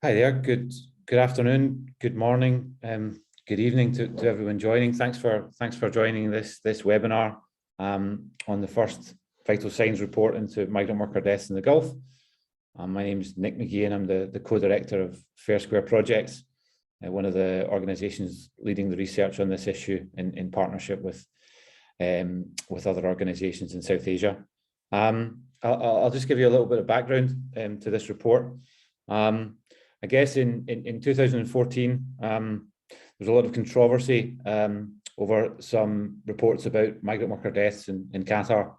Hi there. Good afternoon, good morning, good evening to everyone joining. Thanks for joining this webinar on the first vital signs report into migrant worker deaths in the Gulf. My name is Nick McGee and I'm the co-director of Fair Square Projects, one of the organisations leading the research on this issue in partnership with other organisations in South Asia. I'll just give you a little bit of background to this report. I guess in 2014, there was a lot of controversy over some reports about migrant worker deaths in Qatar.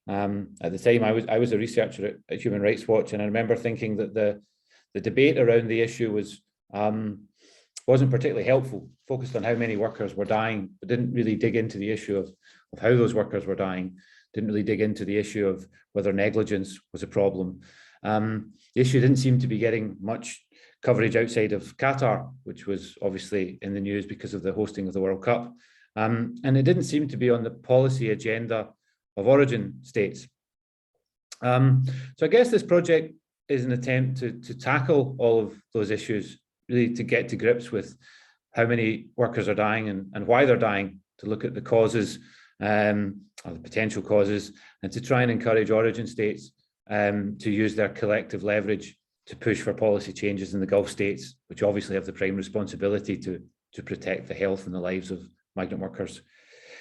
At the time, I was a researcher at Human Rights Watch, and I remember thinking that the debate around the issue wasn't particularly helpful, focused on how many workers were dying, but didn't really dig into the issue of how those workers were dying, didn't really dig into the issue of whether negligence was a problem. The issue didn't seem to be getting much coverage outside of Qatar, which was obviously in the news because of the hosting of the World Cup. And it didn't seem to be on the policy agenda of origin states. So I guess this project is an attempt to tackle all of those issues, really to get to grips with how many workers are dying and why they're dying, to look at the causes or the potential causes, and to try and encourage origin states to use their collective leverage to push for policy changes in the Gulf states, which obviously have the prime responsibility to protect the health and the lives of migrant workers.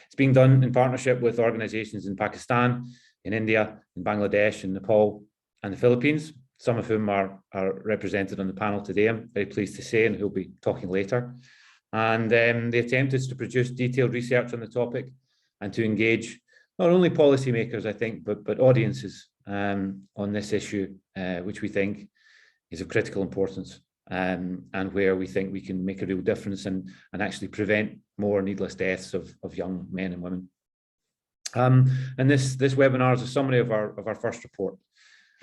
It's being done in partnership with organisations in Pakistan, in India, in Bangladesh, in Nepal, and the Philippines, some of whom are represented on the panel today, I'm very pleased to say, and who'll be talking later. And the attempt is to produce detailed research on the topic and to engage not only policymakers, I think, but audiences on this issue, which we think is of critical importance, and where we think we can make a real difference and actually prevent more needless deaths of young men and women. And this webinar is a summary of our first report.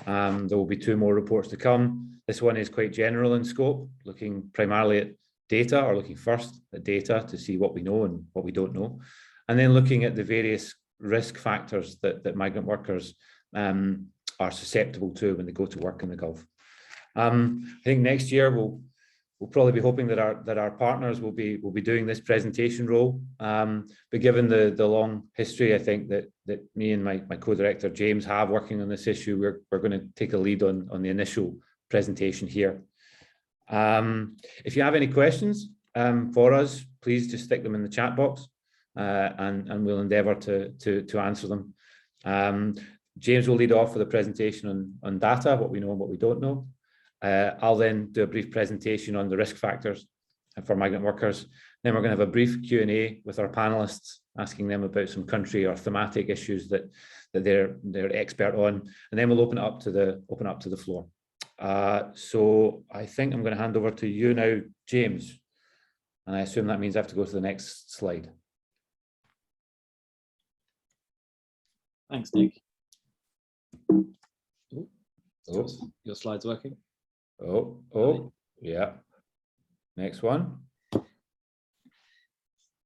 There will be two more reports to come. This one is quite general in scope, looking primarily at data, or looking first at data to see what we know and what we don't know, and then looking at the various risk factors that migrant workers are susceptible to when they go to work in the Gulf. I think next year we'll probably be hoping that our partners will be doing this presentation role. But given the long history, I think that me and my co-director James have working on this issue, we're going to take a lead on the initial presentation here. If you have any questions for us, please just stick them in the chat box, and we'll endeavour to answer them. James will lead off with a presentation on data, what we know and what we don't know. I'll then do a brief presentation on the risk factors for migrant workers. Then we're going to have a brief Q&A with our panelists, asking them about some country or thematic issues that they're expert on, and then we'll open up to the floor. So I think I'm going to hand over to you now, James, and I assume that means I have to go to the next slide. Thanks, Nick. Oh. Your slide's working? Oh, yeah. Next one.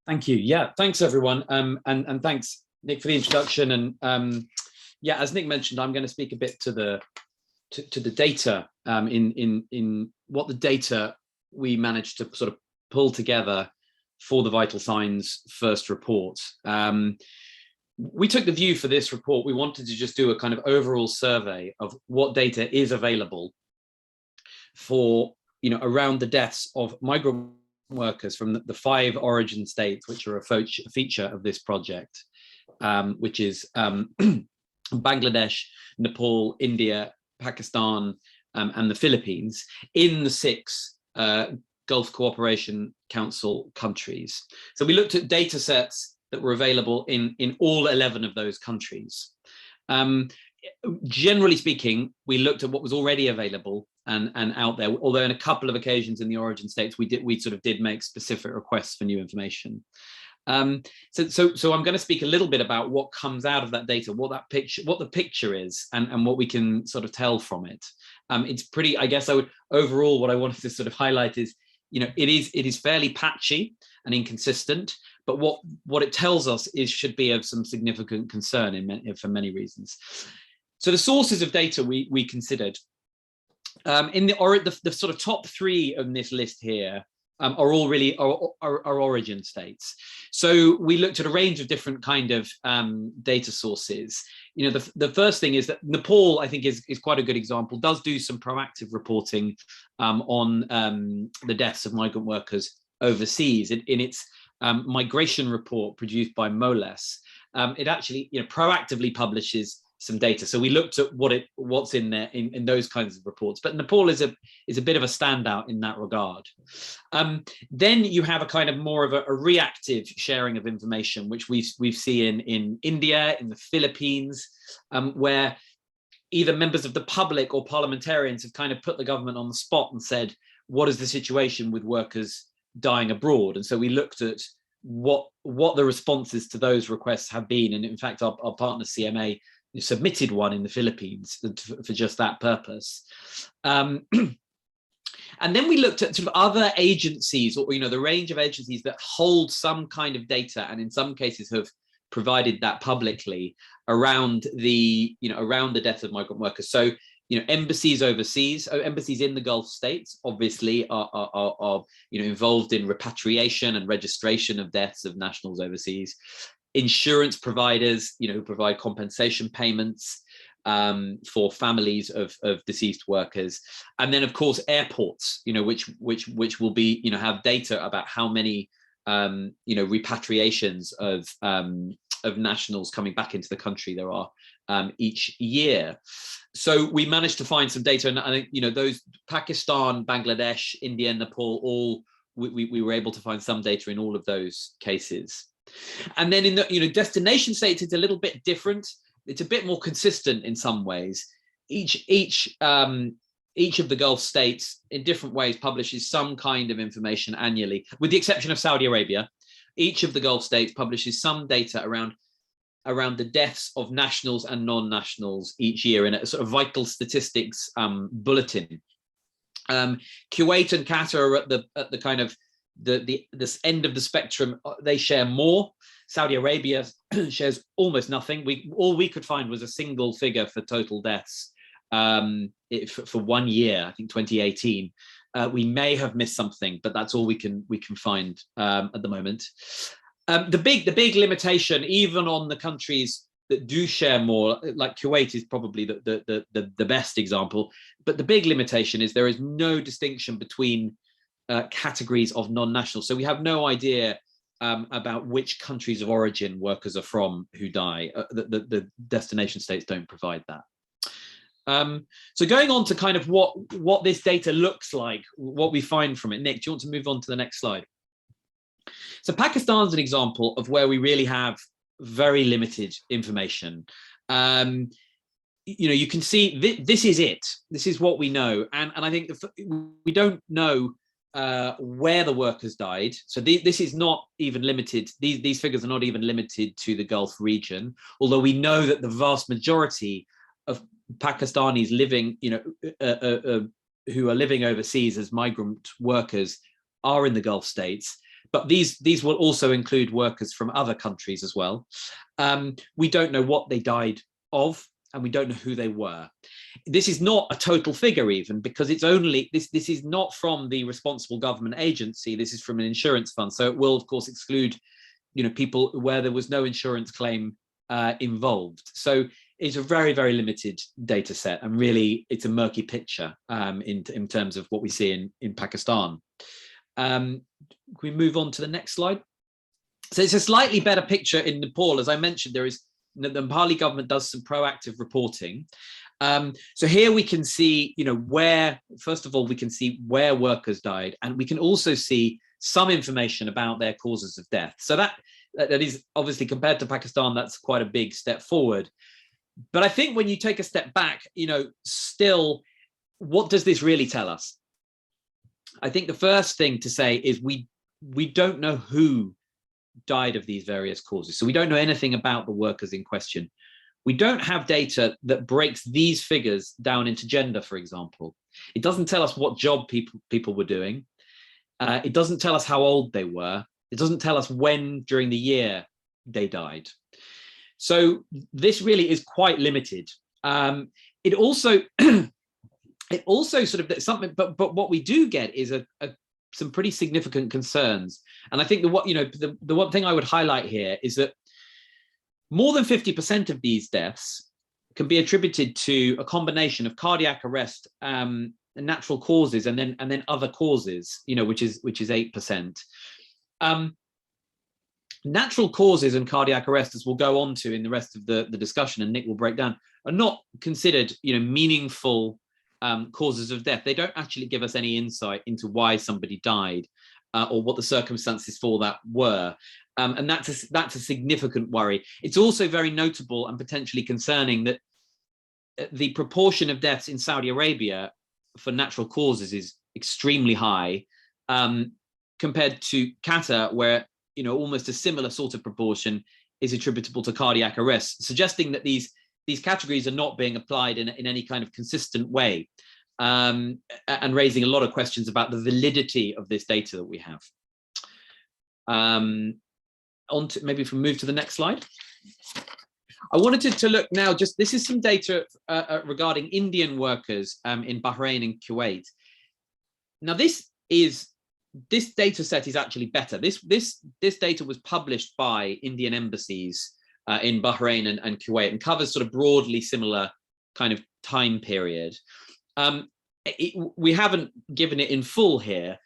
Thank you. Yeah, thanks everyone. And thanks, Nick, for the introduction. And yeah, as Nick mentioned, I'm going to speak a bit to the data in what the data we managed to sort of pull together for the Vital Signs first report. We took the view for this report, we wanted to just do a kind of overall survey of what data is available for, around the deaths of migrant workers from the 5 origin states, which are a feature of this project, which is Bangladesh, Nepal, India, Pakistan, and the Philippines, in the 6 Gulf Cooperation Council countries. So we looked at data sets that were available in all 11 of those countries. Generally speaking, we looked at what was already available and out there, although in a couple of occasions in the origin states, we sort of did make specific requests for new information. So I'm going to speak a little bit about what comes out of that data, what the picture is, and what we can sort of tell from it. It's pretty, I guess overall, what I wanted to sort of highlight is, it is fairly patchy and inconsistent, but what it tells us should be of some significant concern for many reasons. So the sources of data we considered In the sort of top three on this list here are all really are origin states. So we looked at a range of different kind of data sources. You know, the first thing is that Nepal, I think, is quite a good example, does do some proactive reporting on the deaths of migrant workers overseas. In its migration report produced by MOLES, it actually, you know, proactively publishes some data. So we looked at what's in there in those kinds of reports. But Nepal is a bit of a standout in that regard. Then you have a kind of more of a reactive sharing of information, which we've seen in India, in the Philippines, where either members of the public or parliamentarians have kind of put the government on the spot and said, what is the situation with workers dying abroad? And so we looked at what the responses to those requests have been. And in fact, our partner CMA submitted one in the Philippines for just that purpose. And then we looked at sort of other agencies, or, you know, the range of agencies that hold some kind of data, and in some cases have provided that publicly around the, you know, around the death of migrant workers. So, you know, embassies overseas, embassies in the Gulf states, obviously are you know, involved in repatriation and registration of deaths of nationals overseas. Insurance providers, you know, who provide compensation payments for families of deceased workers, and then of course airports, you know, which will be, you know, have data about how many you know, repatriations of nationals coming back into the country there are each year. So we managed to find some data, and I think, you know, those Pakistan, Bangladesh, India, and Nepal, all we were able to find some data in all of those cases. And then in the, you know, destination states, it's a little bit different. It's a bit more consistent in some ways. Each of the Gulf states in different ways publishes some kind of information annually, with the exception of Saudi Arabia. Each of the Gulf states publishes some data around the deaths of nationals and non-nationals each year in a sort of vital statistics bulletin. Kuwait and Qatar are at the kind of this end of the spectrum. They share more. Saudi Arabia shares almost nothing. All we could find was a single figure for total deaths for 1 year, I think 2018. We may have missed something, but that's all we can find at the moment. The big limitation, even on the countries that do share more, like Kuwait is probably the best example, but the big limitation is there is no distinction between categories of non-nationals. So we have no idea about which countries of origin workers are from who die. The destination states don't provide that. So going on to kind of what this data looks like, what we find from it. Nick, do you want to move on to the next slide? So Pakistan's an example of where we really have very limited information. You know, you can see this is it. This is what we know, and I think we don't know where the workers died. So this is not even limited. These figures are not even limited to the Gulf region, although we know that the vast majority of Pakistanis living, you know, who are living overseas as migrant workers are in the Gulf states. But these will also include workers from other countries as well. We don't know what they died of, and we don't know who they were. This is not a total figure even, because it's only, this is not from the responsible government agency, this is from an insurance fund. So it will of course exclude, you know, people where there was no insurance claim involved. So it's a very, very limited data set, and really it's a murky picture in terms of what we see in Pakistan. Can we move on to the next slide? So it's a slightly better picture in Nepal. As I mentioned, the Nepali government does some proactive reporting. So here we can see, you know, where, first of all, we can see where workers died, and we can also see some information about their causes of death. So that is obviously, compared to Pakistan, that's quite a big step forward. But I think when you take a step back, you know, still, what does this really tell us? I think the first thing to say is we don't know who died of these various causes. So we don't know anything about the workers in question. We don't have data that breaks these figures down into gender, for example. It doesn't tell us what job people were doing. It doesn't tell us how old they were. It doesn't tell us when during the year they died. So this really is quite limited. It also it also sort of something, but what we do get is some pretty significant concerns. And I think the one thing I would highlight here is that more than 50% of these deaths can be attributed to a combination of cardiac arrest, natural causes, and then other causes, which is 8%. Natural causes and cardiac arrest, as we'll go on to in the rest of the discussion, and Nick will break down, are not considered meaningful causes of death. They don't actually give us any insight into why somebody died or what the circumstances for that were. And that's a significant worry. It's also very notable and potentially concerning that the proportion of deaths in Saudi Arabia for natural causes is extremely high compared to Qatar, where almost a similar sort of proportion is attributable to cardiac arrest, suggesting that these categories are not being applied in any kind of consistent way, and raising a lot of questions about the validity of this data that we have. Maybe if we move to the next slide. I wanted to look now, this is some data regarding Indian workers in Bahrain and Kuwait. Now this data set is actually better. This data was published by Indian embassies in Bahrain and Kuwait, and covers sort of broadly similar kind of time period. We haven't given it in full here,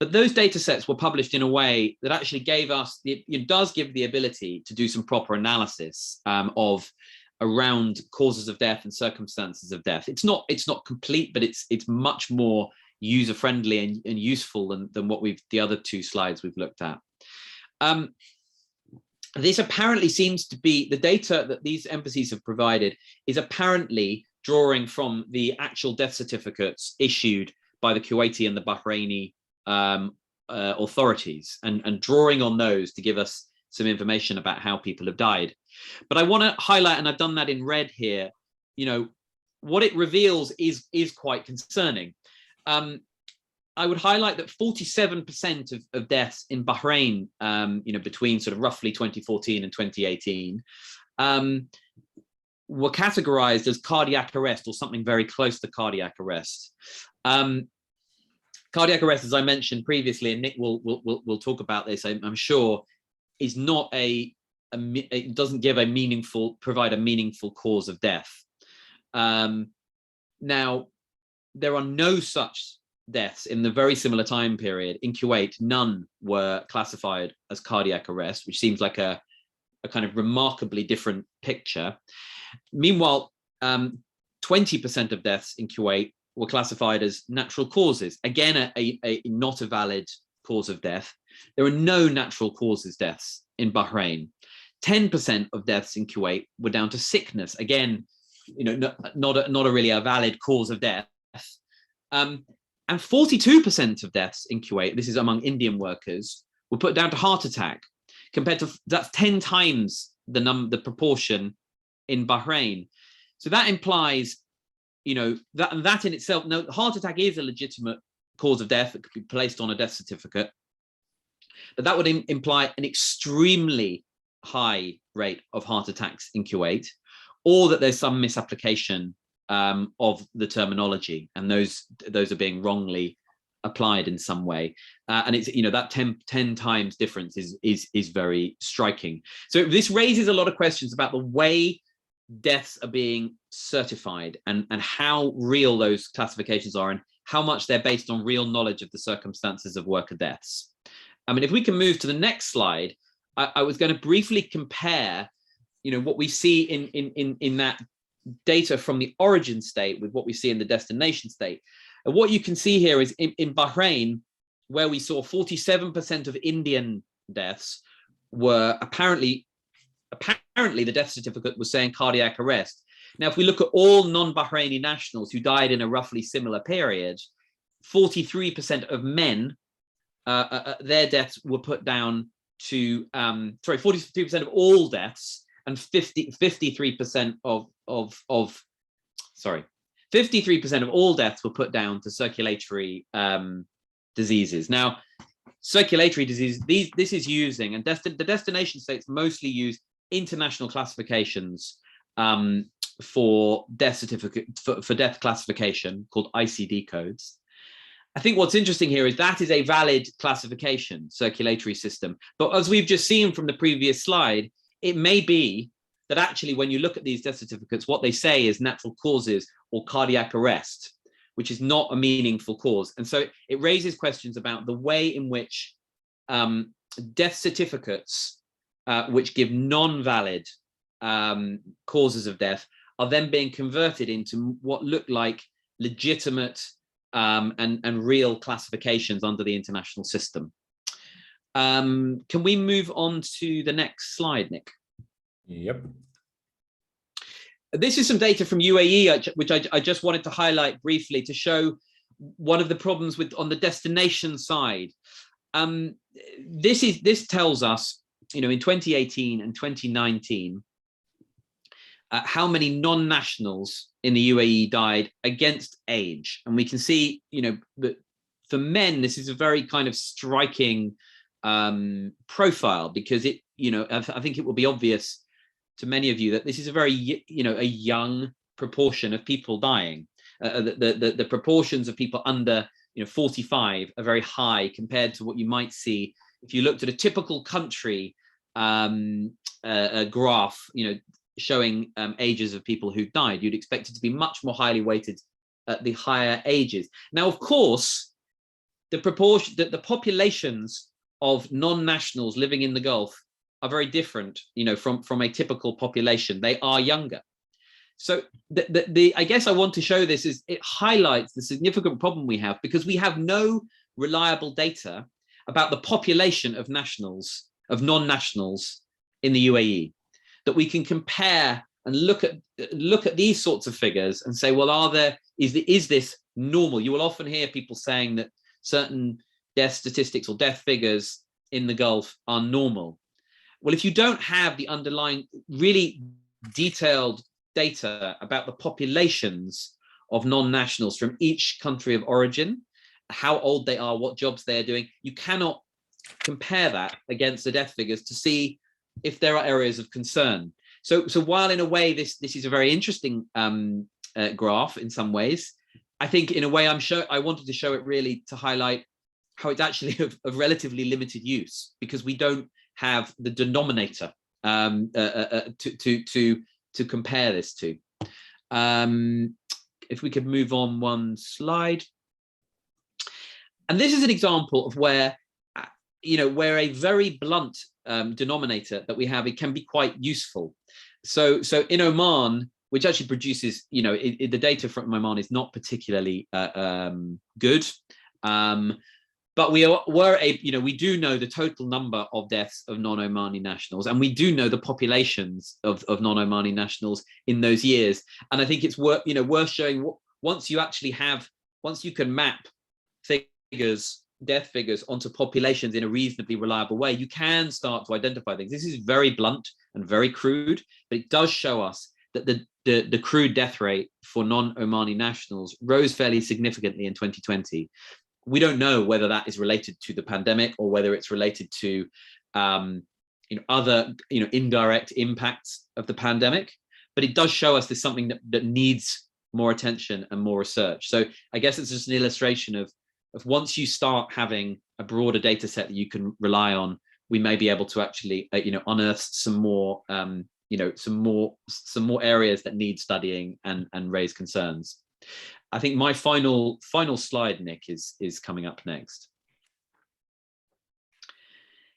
but those data sets were published in a way that actually gave us does give the ability to do some proper analysis around causes of death and circumstances of death. It's not complete, but it's much more user-friendly and useful than what the other two slides we've looked at. This apparently seems to be the data that these embassies have provided is apparently drawing from the actual death certificates issued by the Kuwaiti and the Bahraini authorities, and drawing on those to give us some information about how people have died. But I want to highlight, and I've done that in red here, what it reveals is quite concerning. I would highlight that 47% of deaths in Bahrain, between sort of roughly 2014 and 2018, were categorized as cardiac arrest or something very close to cardiac arrest. Cardiac arrest, as I mentioned previously, and Nick will talk about this, I'm sure, is not it doesn't provide a meaningful cause of death. Now, there are no such deaths in the very similar time period in Kuwait. None were classified as cardiac arrest, which seems like a kind of remarkably different picture. Meanwhile, 20% of deaths in Kuwait were classified as natural causes. Again, not a valid cause of death. There are no natural causes deaths in Bahrain. 10% of deaths in Kuwait were down to sickness. Again, not really a valid cause of death. And 42% of deaths in Kuwait, this is among Indian workers, were put down to heart attack, compared to that's 10 times the proportion in Bahrain. So that implies, that in itself, no, heart attack is a legitimate cause of death that could be placed on a death certificate, but that would imply an extremely high rate of heart attacks in Kuwait, or that there's some misapplication of the terminology, and those are being wrongly applied in some way, and it's that 10 times difference is very striking. So this raises a lot of questions about the way deaths are being certified and how real those classifications are, and how much they're based on real knowledge of the circumstances of worker deaths. I mean, if we can move to the next slide, I was going to briefly compare what we see in that data from the origin state with what we see in the destination state. And what you can see here is in Bahrain, where we saw 47% of Indian deaths were apparently the death certificate was saying cardiac arrest. Now, if we look at all non-Bahraini nationals who died in a roughly similar period, 43% of men, their deaths were put down to 43% of all deaths, and 53% of 53% of all deaths were put down to circulatory diseases. Now, circulatory disease, this is using, and the destination states mostly use international classifications for death certificate, for death classification, called ICD codes. I think what's interesting here is that is a valid classification, circulatory system. But as we've just seen from the previous slide, it may be that actually when you look at these death certificates, what they say is natural causes or cardiac arrest, which is not a meaningful cause. And so it raises questions about the way in which death certificates, which give non-valid causes of death, are then being converted into what look like legitimate and real classifications under the international system. Can we move on to the next slide, Nick? Yep. This is some data from UAE, which I just wanted to highlight briefly to show one of the problems with on the destination side. This tells us, in 2018 and 2019, how many non-nationals in the UAE died against age. And we can see, that for men, this is a very kind of striking profile, because I think it will be obvious to many of you that this is a very, a young proportion of people dying. The proportions of people under, 45 are very high compared to what you might see if you looked at a typical country a graph, showing ages of people who died. You'd expect it to be much more highly weighted at the higher ages. Now, of course, the populations of non-nationals living in the Gulf are very different, from a typical population. They are younger. So I guess I want to show this is it highlights the significant problem we have, because we have no reliable data about the population of non-nationals in the UAE that we can compare and look at these sorts of figures and say, well, is this normal? You will often hear people saying that certain death statistics or death figures in the Gulf are normal. Well, if you don't have the underlying really detailed data about the populations of non-nationals from each country of origin, how old they are, what jobs they're doing, you cannot compare that against the death figures to see if there are areas of concern. So while in a way this is a very interesting graph in some ways, I think in a way I wanted to show it really to highlight how it's actually of relatively limited use, because we don't have the denominator to compare this to. If we could move on one slide. And this is an example of where, where a very blunt denominator that we have, it can be quite useful. So in Oman, which actually produces, the data from Oman is not particularly good. But we do know the total number of deaths of non-Omani nationals, and we do know the populations of non-Omani nationals in those years. And I think it's worth showing, once you can map death figures onto populations in a reasonably reliable way, you can start to identify things. This is very blunt and very crude, but it does show us that the crude death rate for non-Omani nationals rose fairly significantly in 2020. We don't know whether that is related to the pandemic or whether it's related to other indirect impacts of the pandemic, but it does show us there's something that needs more attention and more research. So I guess it's just an illustration of once you start having a broader data set that you can rely on, we may be able to actually unearth some more areas that need studying and raise concerns. I think my final slide, Nick, is coming up next.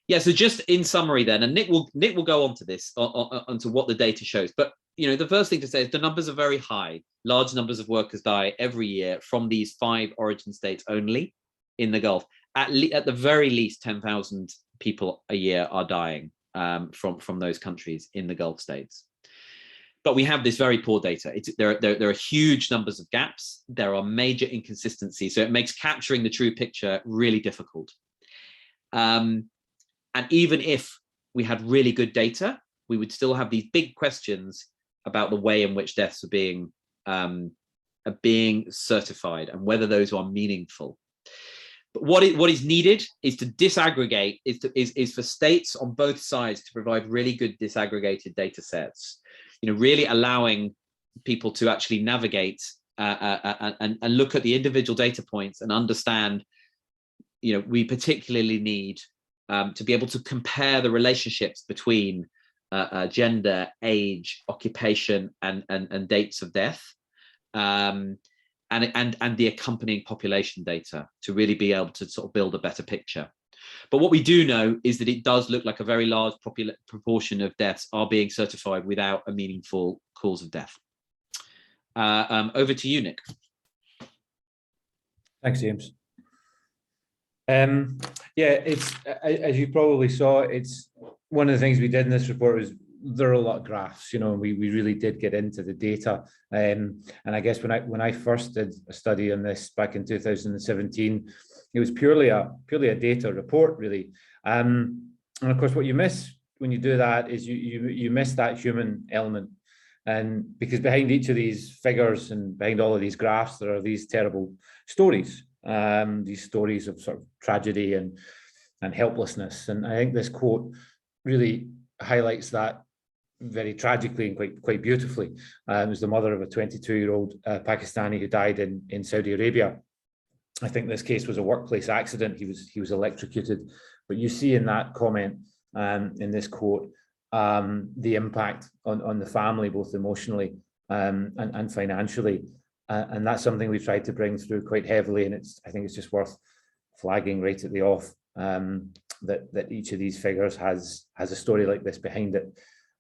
Yeah, so just in summary then, and Nick will go on to this, onto what the data shows. But the first thing to say is the numbers are very high. Large numbers of workers die every year from these 5 origin states only in the Gulf. At the very least, 10,000 people a year are dying from those countries in the Gulf states. But we have this very poor data. There are huge numbers of gaps. There are major inconsistencies. So it makes capturing the true picture really difficult. And even if we had really good data, we would still have these big questions about the way in which deaths are being certified and whether those are meaningful. But what is needed is to disaggregate, is for states on both sides to provide really good disaggregated data sets really allowing people to actually navigate and look at the individual data points and understand, we particularly need to be able to compare the relationships between gender, age, occupation, and dates of death, and the accompanying population data to really be able to sort of build a better picture. But what we do know is that it does look like a very large proportion of deaths are being certified without a meaningful cause of death. Over to you, Nick. Thanks, James. Yeah, it's as you probably saw, it's one of the things we did in this report is there are a lot of graphs, we really did get into the data. And I guess when I first did a study on this back in 2017, it was purely a data report, really. And of course, what you miss when you do that is you miss that human element. And because behind each of these figures and behind all of these graphs, there are these terrible stories, these stories of sort of tragedy and helplessness. And I think this quote really highlights that very tragically and quite beautifully. It was the mother of a 22-year-old Pakistani who died in Saudi Arabia. I think this case was a workplace accident. He was electrocuted. But you see in that comment, in this quote, the impact on the family, both emotionally and financially. And that's something we tried to bring through quite heavily. And I think it's just worth flagging right at the off that each of these figures has a story like this behind it.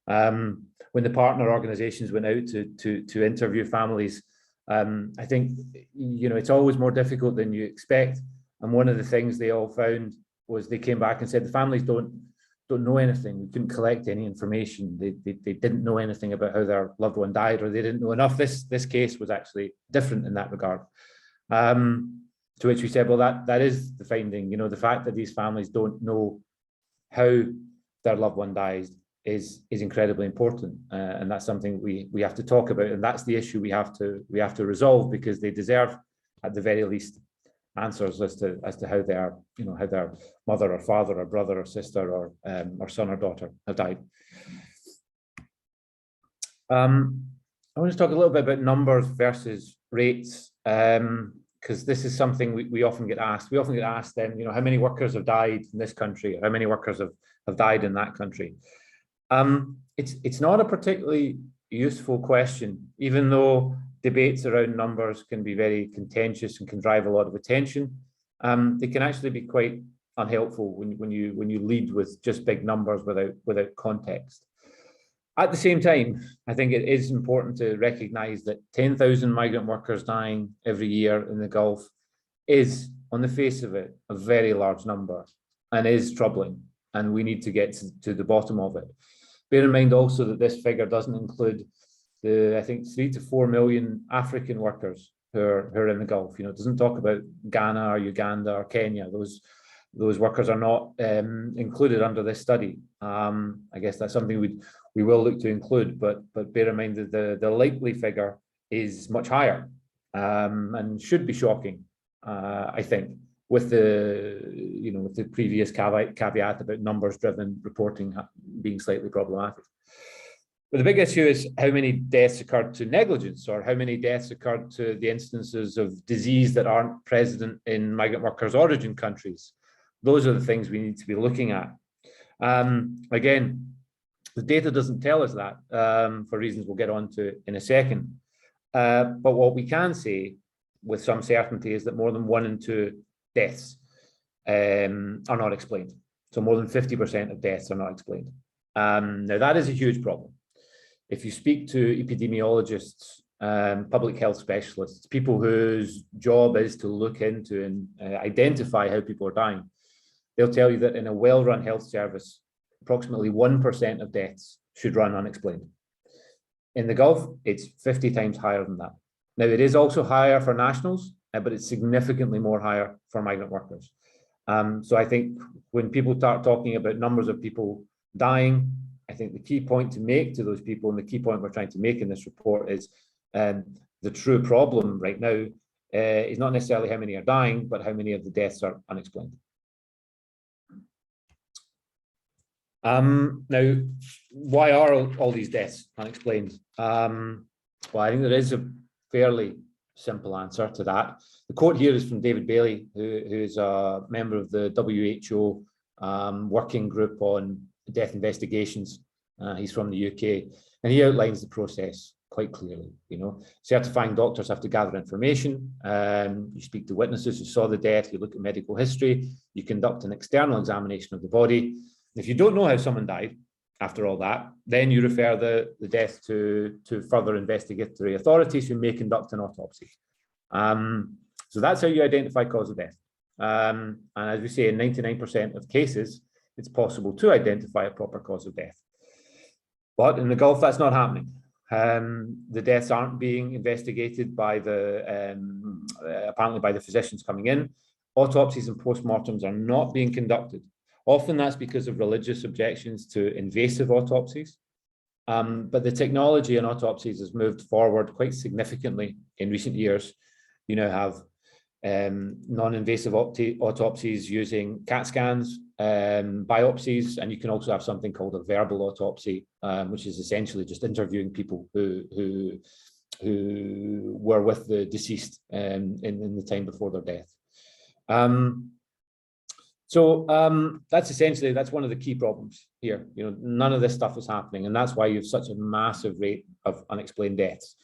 When the partner organizations went out to interview families, I think, it's always more difficult than you expect. And one of the things they all found was they came back and said the families don't know anything. We couldn't collect any information. They didn't know anything about how their loved one died, or they didn't know enough. This case was actually different in that regard. To which we said, well, that is the finding. The fact that these families don't know how their loved one dies is incredibly important, and that's something we have to talk about, and that's the issue we have to resolve, because they deserve, at the very least, answers as to how their how their mother or father or brother or sister or son or daughter have died. I want to talk a little bit about numbers versus rates, because this is something we often get asked. We often get asked then, how many workers have died in this country, or how many workers have died in that country. It's not a particularly useful question, even though debates around numbers can be very contentious and can drive a lot of attention. They can actually be quite unhelpful when you lead with just big numbers without context. At the same time, I think it is important to recognize that 10,000 migrant workers dying every year in the Gulf is, on the face of it, a very large number and is troubling, and we need to get to the bottom of it. Bear in mind also that this figure doesn't include the, I think, 3 to 4 million African workers who are in the Gulf. It doesn't talk about Ghana or Uganda or Kenya. Those workers are not included under this study. I guess that's something we will look to include, but bear in mind that the likely figure is much higher, and should be shocking, I think, with the previous caveat about numbers-driven reporting being slightly problematic. But the big issue is how many deaths occurred to negligence, or how many deaths occurred to the instances of disease that aren't present in migrant workers' origin countries. Those are the things we need to be looking at. Again, the data doesn't tell us that, for reasons we'll get on to in a second. But what we can say with some certainty is that more than 1 in 2 deaths are not explained. So more than 50% of deaths are not explained. Now, that is a huge problem. If you speak to epidemiologists, public health specialists, people whose job is to look into and identify how people are dying, they'll tell you that in a well-run health service, approximately 1% of deaths should run unexplained. In the Gulf, it's 50 times higher than that. Now, it is also higher for nationals, but it's significantly more higher for migrant workers. So I think when people start talking about numbers of people dying, I think the key point to make to those people, and the key point we're trying to make in this report, is the true problem right now is not necessarily how many are dying, but how many of the deaths are unexplained. Now, why are all these deaths unexplained? Well, I think there is a fairly simple answer to that. The quote here is from David Bailey, who is a member of the WHO working group on death investigations. He's from the UK, and he outlines the process quite clearly. Certifying doctors have to gather information. You speak to witnesses who saw the death. You look at medical history. You conduct an external examination of the body. If you don't know how someone died after all that, then you refer the death to further investigatory authorities who may conduct an autopsy. So that's how you identify cause of death. And as we say, in 99% of cases, it's possible to identify a proper cause of death. But in the Gulf, that's not happening. The deaths aren't being investigated by apparently by the physicians coming in. Autopsies and postmortems are not being conducted. Often that's because of religious objections to invasive autopsies. But the technology in autopsies has moved forward quite significantly in recent years. You now have non-invasive autopsies using CAT scans, biopsies, and you can also have something called a verbal autopsy, which is essentially just interviewing people who were with the deceased in the time before their death. So that's one of the key problems here. None of this stuff is happening, and that's why you have such a massive rate of unexplained deaths.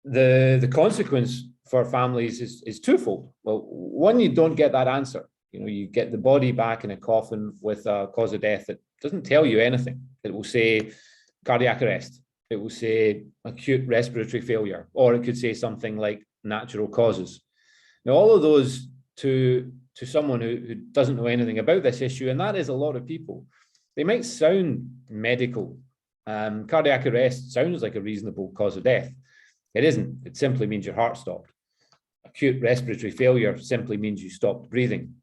The consequence for families is twofold. Well, one, you don't get that answer. You get the body back in a coffin with a cause of death that doesn't tell you anything. It will say cardiac arrest. It will say acute respiratory failure, or it could say something like natural causes. Now, all of those to someone who doesn't know anything about this issue, and that is a lot of people, they might sound medical. Cardiac arrest sounds like a reasonable cause of death. It isn't. It simply means your heart stopped. Acute respiratory failure simply means you stopped breathing.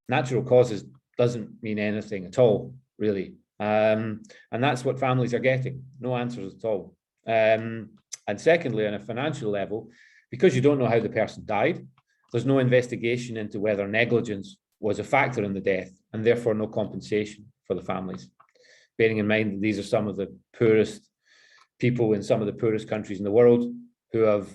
Natural causes doesn't mean anything at all, really. And that's what families are getting. No answers at all. And secondly, on a financial level, because you don't know how the person died, there's no investigation into whether negligence was a factor in the death, and therefore no compensation for the families. Bearing in mind that these are some of the poorest people in some of the poorest countries in the world who have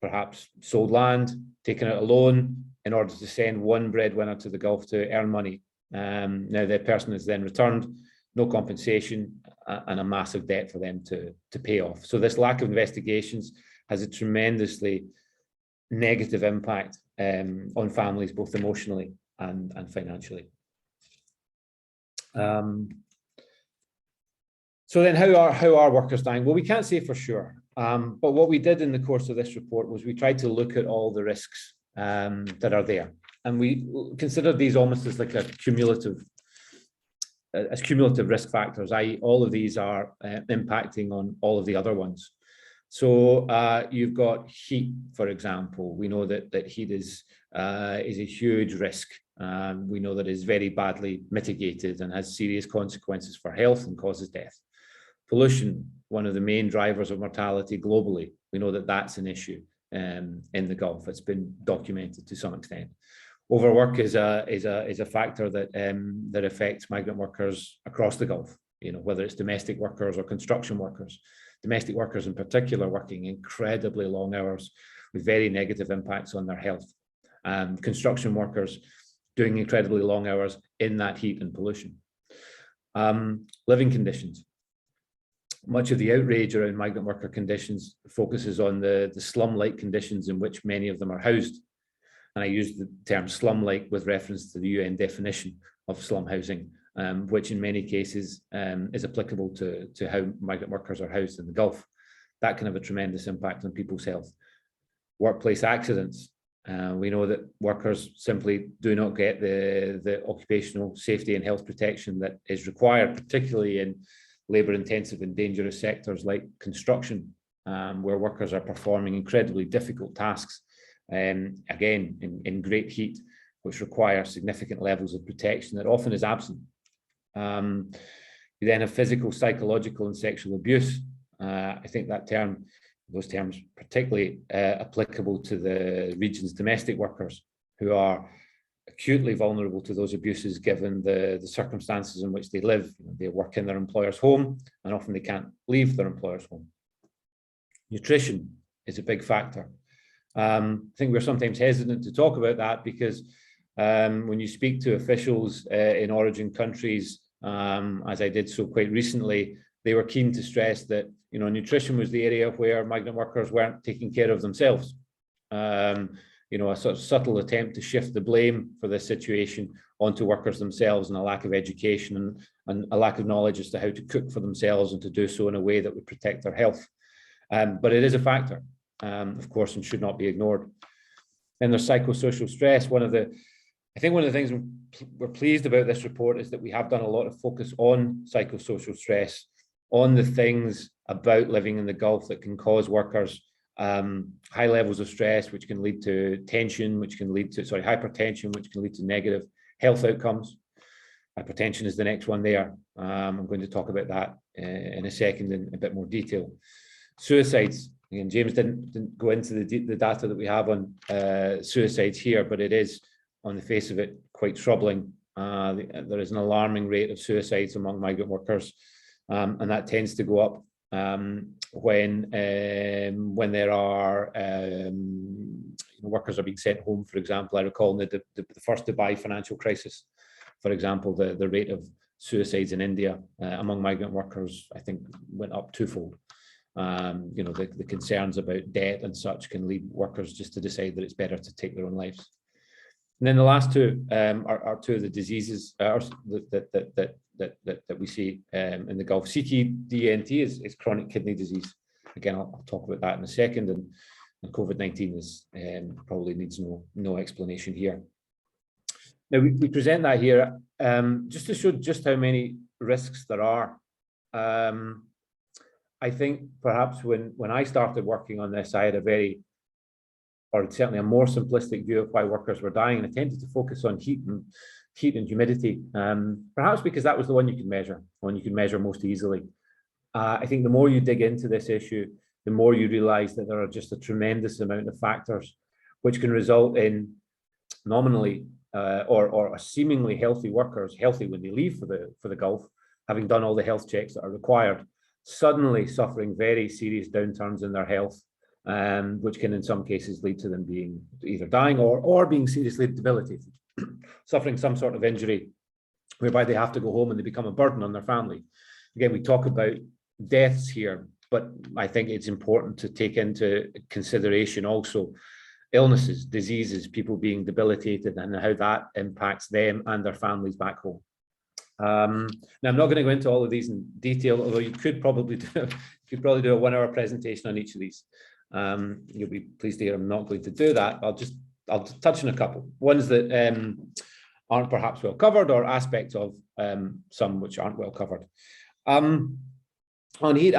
perhaps sold land, taken out a loan in order to send one breadwinner to the Gulf to earn money. Now the person is then returned, no compensation, and a massive debt for them to pay off. So this lack of investigations has a tremendously negative impact on families, both emotionally and financially. So then how are workers dying? Well, we can't say for sure, but what we did in the course of this report was we tried to look at all the risks that are there, and we considered these almost as like cumulative risk factors, i.e. all of these are impacting on all of the other ones. So you've got heat, for example. We know that heat is a huge risk. We know that it's very badly mitigated and has serious consequences for health and causes death. Pollution, one of the main drivers of mortality globally. We know that that's an issue in the Gulf. It's been documented to some extent. Overwork is a factor that affects migrant workers across the Gulf. Whether it's domestic workers or construction workers. Domestic workers in particular working incredibly long hours with very negative impacts on their health. Construction workers doing incredibly long hours in that heat and pollution. Living conditions. Much of the outrage around migrant worker conditions focuses on the slum-like conditions in which many of them are housed. And I use the term slum-like with reference to the UN definition of slum housing, which in many cases is applicable to how migrant workers are housed in the Gulf. That can have a tremendous impact on people's health. Workplace accidents. We know that workers simply do not get the occupational safety and health protection that is required, particularly in labour-intensive and dangerous sectors like construction, where workers are performing incredibly difficult tasks, again, in great heat, which require significant levels of protection that often is absent. You then have physical, psychological, and sexual abuse. I think those terms particularly applicable to the region's domestic workers who are acutely vulnerable to those abuses given the circumstances in which they live. They work in their employer's home, and often they can't leave their employer's home. Nutrition is a big factor. I think we're sometimes hesitant to talk about that because when you speak to officials in origin countries, as I did so quite recently, they were keen to stress that nutrition was the area where migrant workers weren't taking care of themselves. A sort of subtle attempt to shift the blame for this situation onto workers themselves, and a lack of education and a lack of knowledge as to how to cook for themselves and to do so in a way that would protect their health. But it is a factor, of course, and should not be ignored. And there's psychosocial stress. I think one of the things we're pleased about this report is that we have done a lot of focus on psychosocial stress, on the things about living in the Gulf that can cause workers high levels of stress, which can lead to tension, which can lead to, hypertension, which can lead to negative health outcomes. Hypertension is the next one there. I'm going to talk about that in a second in a bit more detail. Suicides. Again, James didn't go into the data that we have on suicides here, but it is, on the face of it, quite troubling. There is an alarming rate of suicides among migrant workers, and that tends to go up when there are workers are being sent home. For example, I recall in the first Dubai financial crisis, for example, the rate of suicides in India among migrant workers, I think, went up twofold. The concerns about debt and such can lead workers just to decide that it's better to take their own lives. And then the last two are two of the diseases that we see in the Gulf. CKD is chronic kidney disease. Again, I'll talk about that in a second. And COVID-19 probably needs no explanation here. Now, we present that here just to show just how many risks there are. I think perhaps when I started working on this, I had certainly a more simplistic view of why workers were dying, and I tended to focus on heat and humidity, perhaps because that was the one you could measure most easily. I think the more you dig into this issue, the more you realize that there are just a tremendous amount of factors which can result in nominally or seemingly healthy workers, healthy when they leave for the Gulf, having done all the health checks that are required, suddenly suffering very serious downturns in their health, which can in some cases lead to them being either dying or being seriously debilitated, suffering some sort of injury whereby they have to go home and they become a burden on their family. Again, we talk about deaths here, but I think it's important to take into consideration also illnesses, diseases, people being debilitated, and how that impacts them and their families back home. Now, I'm not going to go into all of these in detail, although you could probably do a 1-hour presentation on each of these. You'll be pleased to hear I'm not going to do that. I'll touch on a couple ones that aren't perhaps well covered, or aspects of some which aren't well covered. On heat,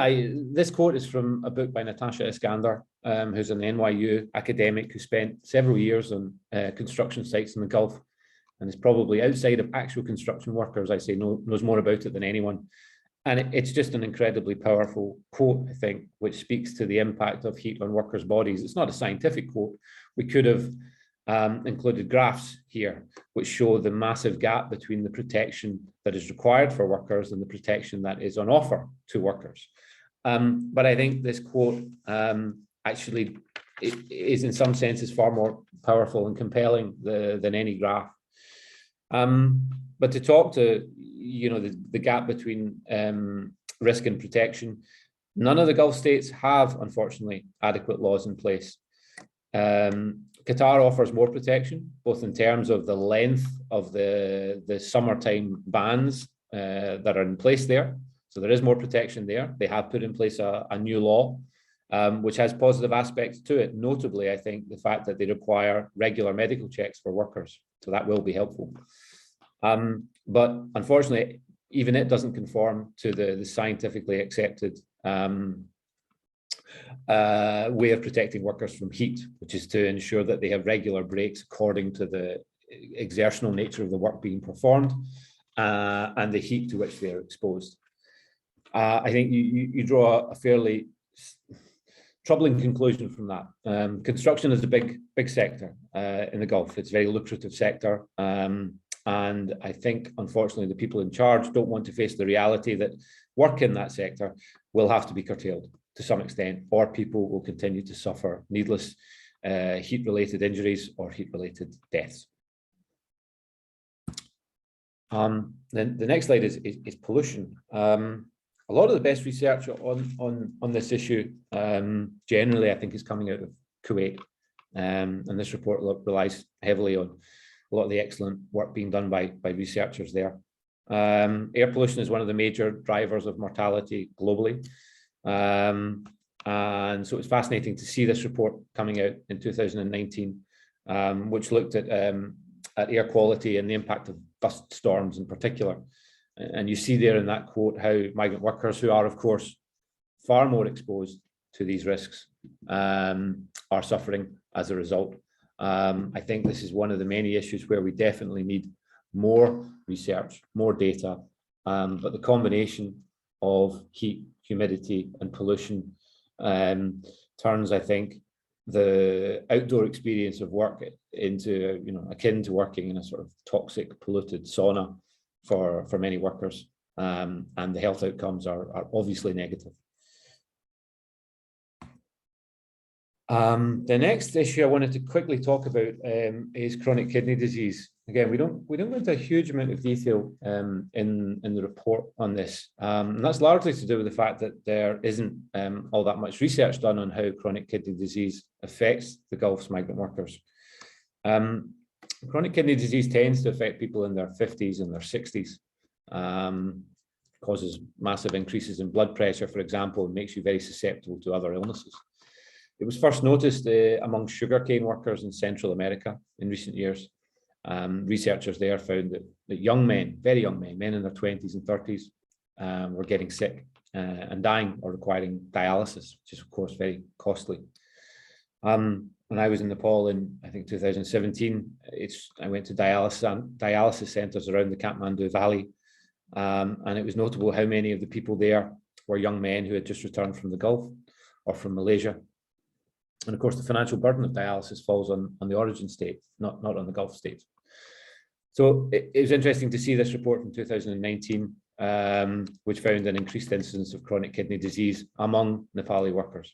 this quote is from a book by Natasha Iskander, who's an NYU academic who spent several years on construction sites in the Gulf, and is probably, outside of actual construction workers, I say, knows more about it than anyone. And it's just an incredibly powerful quote, I think, which speaks to the impact of heat on workers' bodies. It's not a scientific quote. We could have included graphs here, which show the massive gap between the protection that is required for workers and the protection that is on offer to workers. But I think this quote actually is in some senses far more powerful and compelling than any graph. But to talk to the gap between risk and protection, none of the Gulf states have, unfortunately, adequate laws in place. Qatar offers more protection, both in terms of the length of the summertime bans that are in place there. So there is more protection there. They have put in place a new law, which has positive aspects to it. Notably, I think the fact that they require regular medical checks for workers. So that will be helpful. But unfortunately, even it doesn't conform to the scientifically accepted way of protecting workers from heat, which is to ensure that they have regular breaks according to the exertional nature of the work being performed and the heat to which they are exposed. I think you draw a fairly troubling conclusion from that. Construction is a big sector in the Gulf. It's a very lucrative sector. And I think, unfortunately, the people in charge don't want to face the reality that work in that sector will have to be curtailed to some extent, or people will continue to suffer needless heat-related injuries or heat-related deaths. Then the next slide is pollution. A lot of the best research on this issue generally, I think, is coming out of Kuwait, and this report relies heavily on a lot of the excellent work being done by researchers there. Air pollution is one of the major drivers of mortality globally, and so it's fascinating to see this report coming out in 2019, which looked at air quality and the impact of dust storms in particular. And you see there in that quote how migrant workers, who are, of course, far more exposed to these risks, are suffering as a result. I think this is one of the many issues where we definitely need more research, more data, but the combination of heat, humidity, and pollution turns, I think, the outdoor experience of work into, akin to working in a sort of toxic, polluted sauna for many workers, and the health outcomes are obviously negative. The next issue I wanted to quickly talk about is chronic kidney disease. Again, we don't go into a huge amount of detail in the report on this, and that's largely to do with the fact that there isn't all that much research done on how chronic kidney disease affects the Gulf's migrant workers. Chronic kidney disease tends to affect people in their 50s and their 60s. Causes massive increases in blood pressure, for example, and makes you very susceptible to other illnesses. It was first noticed among sugarcane workers in Central America in recent years. Researchers there found that young men, very young men in their 20s and 30s, were getting sick and dying or requiring dialysis, which is, of course, very costly. When I was in Nepal in, I think, 2017, I went to dialysis centres around the Kathmandu Valley, and it was notable how many of the people there were young men who had just returned from the Gulf or from Malaysia. And of course, the financial burden of dialysis falls on the origin state, not on the Gulf states. So it was interesting to see this report from 2019, which found an increased incidence of chronic kidney disease among Nepali workers.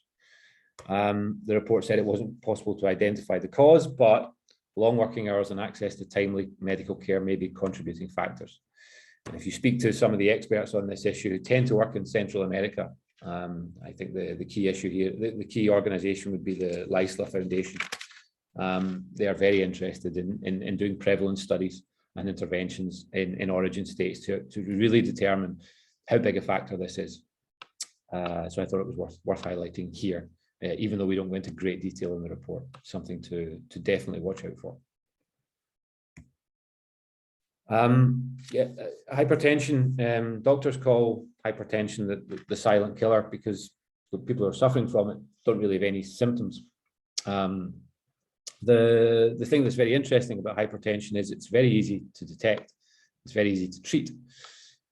The report said it wasn't possible to identify the cause, but long working hours and access to timely medical care may be contributing factors. And if you speak to some of the experts on this issue who tend to work in Central America, I think the key issue here, the key organization would be the LISLA Foundation. They are very interested in doing prevalence studies and interventions in origin states to really determine how big a factor this is. So I thought it was worth highlighting here, even though we don't go into great detail in the report. Something to definitely watch out for. Hypertension, doctors call hypertension the silent killer because the people who are suffering from it don't really have any symptoms. The thing that's very interesting about hypertension is it's very easy to detect, it's very easy to treat.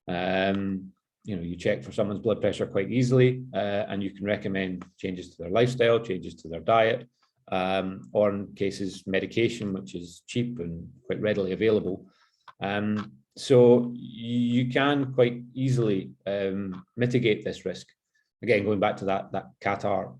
You check for someone's blood pressure quite easily, and you can recommend changes to their lifestyle, changes to their diet, or in cases medication, which is cheap and quite readily available. So you can quite easily mitigate this risk. Again, going back to that Qatar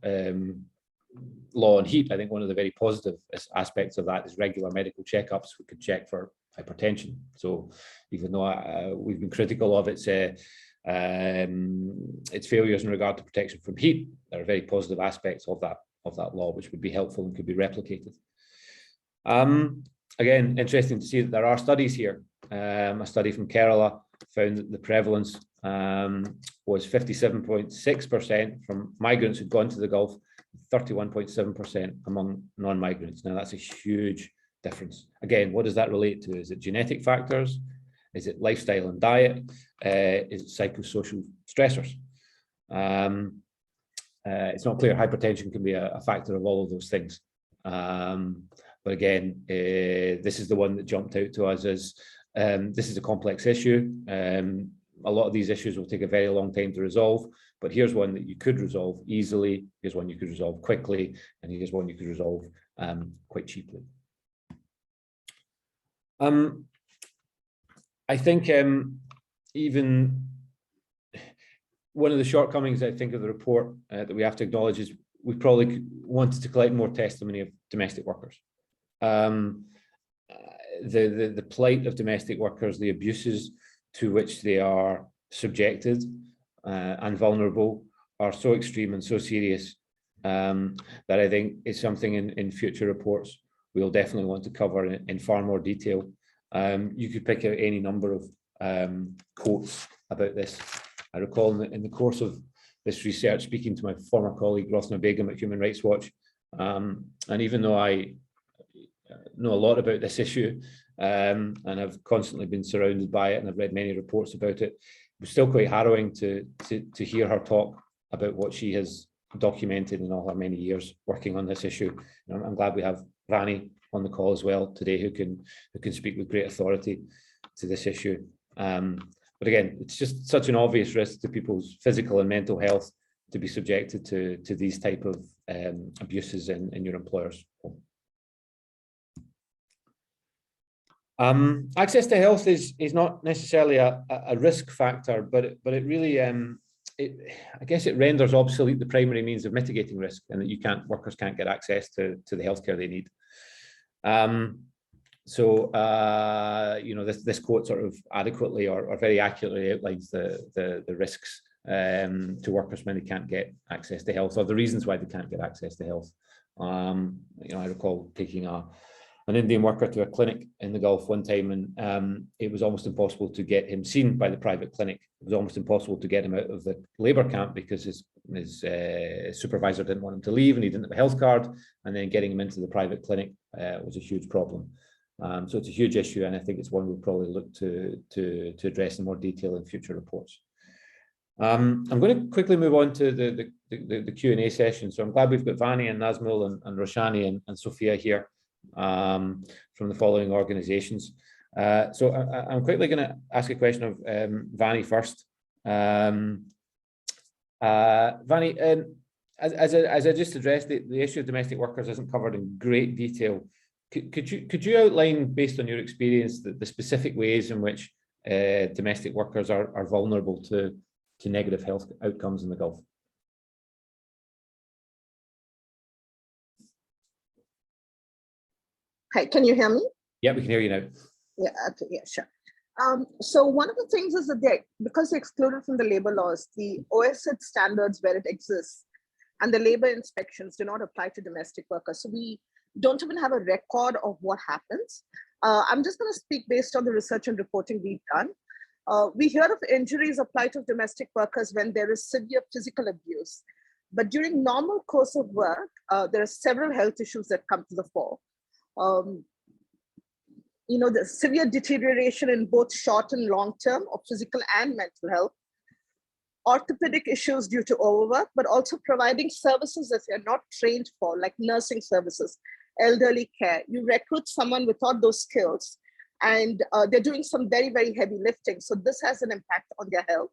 law on heat, I think one of the very positive aspects of that is regular medical checkups. We could check for hypertension. So even though we've been critical of its failures in regard to protection from heat, there are very positive aspects of that law which would be helpful and could be replicated. Again, interesting to see that there are studies here. A study from Kerala found that the prevalence was 57.6% from migrants who'd gone to the Gulf, 31.7% among non-migrants. Now, that's a huge difference. Again, what does that relate to? Is it genetic factors? Is it lifestyle and diet? Is it psychosocial stressors? It's not clear. Hypertension can be a factor of all of those things. But again, this is the one that jumped out to us as this is a complex issue. a lot of these issues will take a very long time to resolve, but here's one that you could resolve easily, here's one you could resolve quickly, and here's one you could resolve quite cheaply. I think even one of the shortcomings, I think, of the report that we have to acknowledge is we probably wanted to collect more testimony of domestic workers. The plight of domestic workers, the abuses to which they are subjected and vulnerable are so extreme and so serious that I think is something in future reports we'll definitely want to cover in far more detail. You could pick out any number of quotes about this. I recall in the course of this research speaking to my former colleague Rosna Begum at Human Rights Watch, and even though I know a lot about this issue and I've constantly been surrounded by it and I've read many reports about it, it was still quite harrowing to hear her talk about what she has documented in all her many years working on this issue. I'm glad we have Vani on the call as well today who can speak with great authority to this issue. But again, it's just such an obvious risk to people's physical and mental health to be subjected to these type of abuses in your employers. Access to health is not necessarily a risk factor, but it really, I guess it renders obsolete the primary means of mitigating risk, and that workers can't get access to the healthcare they need. This quote sort of adequately or very accurately outlines the risks to workers when they can't get access to health, or the reasons why they can't get access to health. I recall taking an Indian worker to a clinic in the Gulf one time, and it was almost impossible to get him seen by the private clinic. It was almost impossible to get him out of the labour camp because his supervisor didn't want him to leave and he didn't have a health card, and then getting him into the private clinic was a huge problem. So it's a huge issue, and I think it's one we'll probably look to address in more detail in future reports. I'm going to quickly move on to the Q&A session. So I'm glad we've got Vani and Nazmul and Roshani and Sophia here from the following organizations. So I'm quickly going to ask a question of Vani first. Vani, as I just addressed, the issue of domestic workers isn't covered in great detail. Could you outline, based on your experience, the specific ways in which domestic workers are vulnerable to negative health outcomes in the Gulf? Hi, can you hear me? Yeah, we can hear you now. Yeah, okay, yeah, sure. So one of the things is that because they're excluded from the labor laws, the OSHA standards where it exists and the labor inspections do not apply to domestic workers. So we don't even have a record of what happens. I'm just going to speak based on the research and reporting we've done. We hear of injuries applied to domestic workers when there is severe physical abuse. But during normal course of work, there are several health issues that come to the fore. The severe deterioration in both short and long term of physical and mental health, orthopedic issues due to overwork, but also providing services that they're not trained for, like nursing services, elderly care. You recruit someone without those skills, and they're doing some very, very heavy lifting. So this has an impact on their health.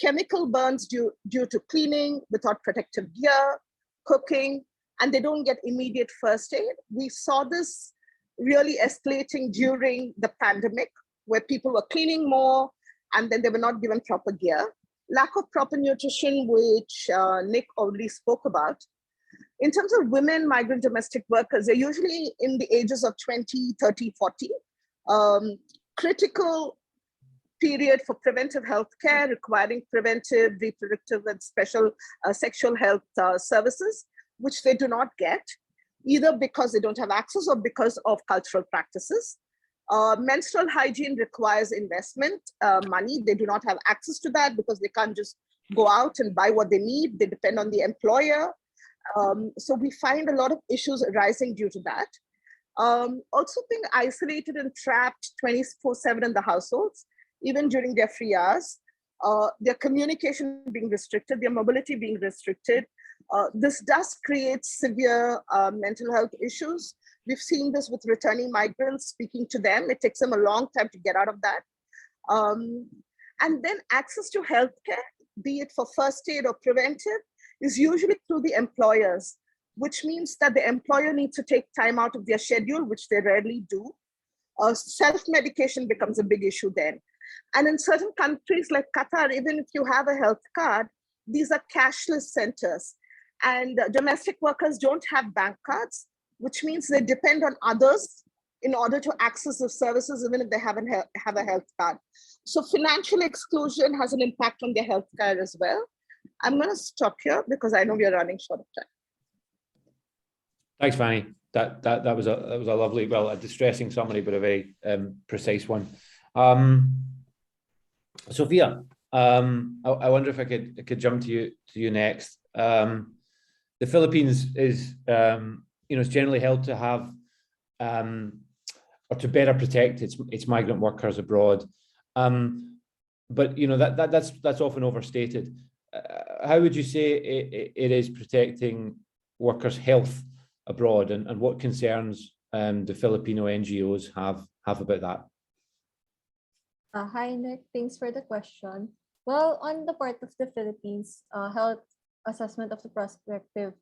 Chemical burns due to cleaning without protective gear, cooking, and they don't get immediate first aid. We saw this really escalating during the pandemic, where people were cleaning more and then they were not given proper gear. Lack of proper nutrition, which Nick already spoke about. In terms of women migrant domestic workers, they're usually in the ages of 20, 30, 40. Critical period for preventive health care, requiring preventive, reproductive, and special sexual health services, which they do not get, either because they don't have access or because of cultural practices. Menstrual hygiene requires investment, money. They do not have access to that because they can't just go out and buy what they need. They depend on the employer. So we find a lot of issues arising due to that. Also being isolated and trapped 24/7 in the households, even during their free hours, their communication being restricted, their mobility being restricted. This does create severe mental health issues. We've seen this with returning migrants. Speaking to them, it takes them a long time to get out of that. And then access to healthcare, be it for first aid or preventive, is usually through the employers, which means that the employer needs to take time out of their schedule, which they rarely do. Self-medication becomes a big issue then. And in certain countries like Qatar, even if you have a health card, these are cashless centers. And domestic workers don't have bank cards, which means they depend on others in order to access the services, even if they haven't have a health card. So financial exclusion has an impact on their healthcare as well. I'm going to stop here because I know we are running short of time. Thanks, Fanny. That was a lovely, well, a distressing summary, but a very precise one. Sophia, I wonder if I could jump to you next. The Philippines is is generally held to have or to better protect its migrant workers abroad, but that's often overstated. How would you say it is protecting workers' health abroad, and what concerns the Filipino NGOs have about that? Hi, Nick. Thanks for the question. Well, on the part of the Philippines, health assessment of the prospective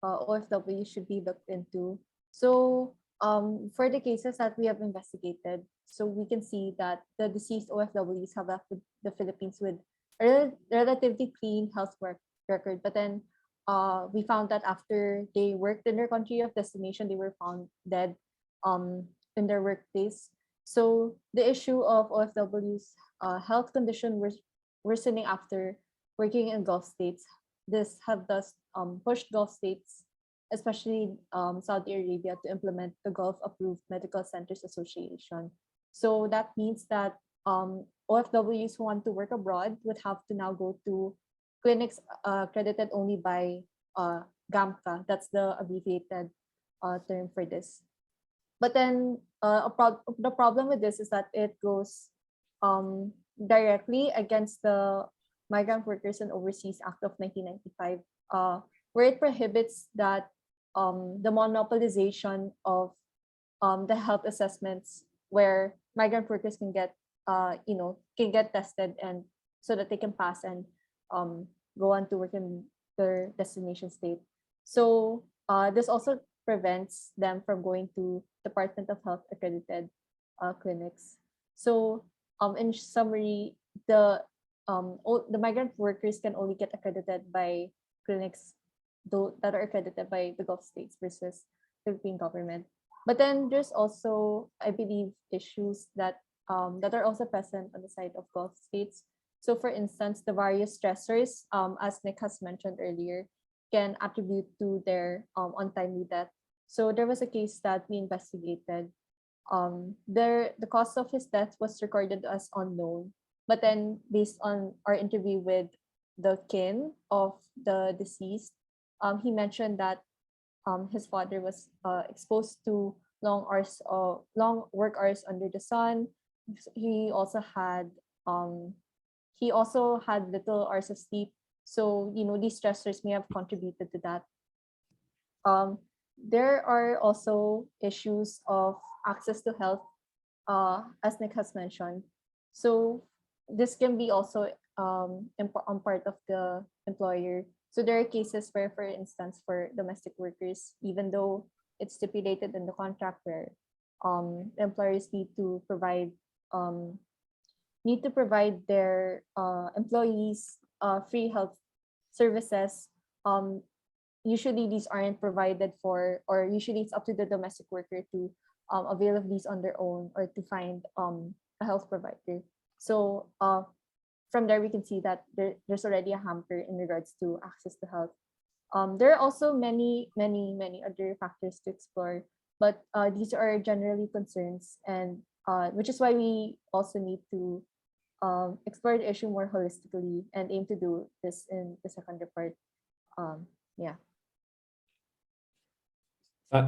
OFW should be looked into. So for the cases that we have investigated, so we can see that the deceased OFWs have left the Philippines with a relatively clean health record, but then we found that after they worked in their country of destination, they were found dead in their workplace. So the issue of OFW's health condition worsening after working in Gulf states, this have thus pushed Gulf states, especially Saudi Arabia, to implement the Gulf Approved Medical Centers Association. So that means that OFWs who want to work abroad would have to now go to clinics accredited only by GAMCA. That's the abbreviated term for this. But then the problem with this is that it goes directly against the Migrant Workers and Overseas Act of 1995, where it prohibits that the monopolization of the health assessments, where migrant workers can get tested and so that they can pass and go on to work in their destination state. So this also prevents them from going to Department of Health accredited clinics. So in summary, the migrant workers can only get accredited by clinics that are accredited by the Gulf states versus Philippine government. But then there's also, I believe, issues that are also present on the side of Gulf states. So for instance, the various stressors, as Nick has mentioned earlier, can attribute to their untimely death. So there was a case that we investigated. The cause of his death was recorded as unknown, but then based on our interview with the kin of the deceased, he mentioned that his father was exposed to long work hours under the sun. He also had little hours of sleep. So these stressors may have contributed to that. There are also issues of access to health, as Nick has mentioned. So this can be also on part of the employer. So there are cases where, for instance, for domestic workers, even though it's stipulated in the contract where employers need to provide their employees free health services, usually these aren't provided for, or usually it's up to the domestic worker to avail of these on their own or to find a health provider. So from there, we can see that there's already a hamper in regards to access to health. There are also many other factors to explore, but these are generally concerns, and which is why we also need to explore the issue more holistically and aim to do this in the second report. Yeah.